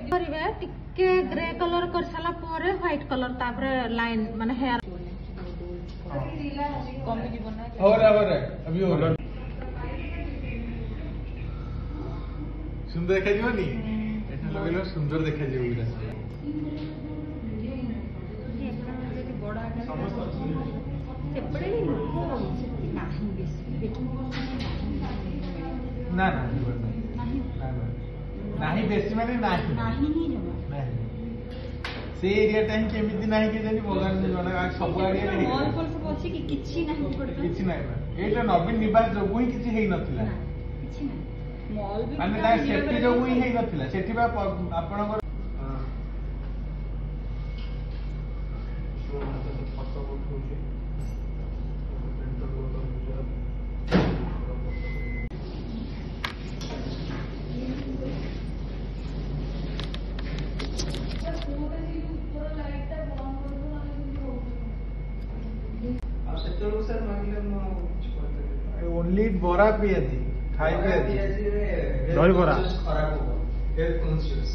करिवे टिके grey colour कर साला परे व्हाइट कलर तापरे लाइन माने हेयर कमी जीवन ना और अभी और सुंदर देखा जीवनी एटा लगेलो सुंदर देखा जीवनी बड़ा सेपड़े लोक नाही बेसी ना ना नहीं बेसी माने नहीं नहीं ही जमा नहीं से एरिया टाइम केमिति नहीं के जानी भगवान जने सब एरिया रे मॉल पर सब अछि कि किछि नाही पड़ता किछि नाही एटा नवीन निवास जोगु ही किछि हेई नथिला किछि नाही मॉल भी माने ता सेफ्टी जोगु ही हेई नथिला सेठी बा आपन फोटो उठौछि ओनली बरा पिया थी खाई पिया थी दही बरा खराब हो हेल्थ कॉन्शियस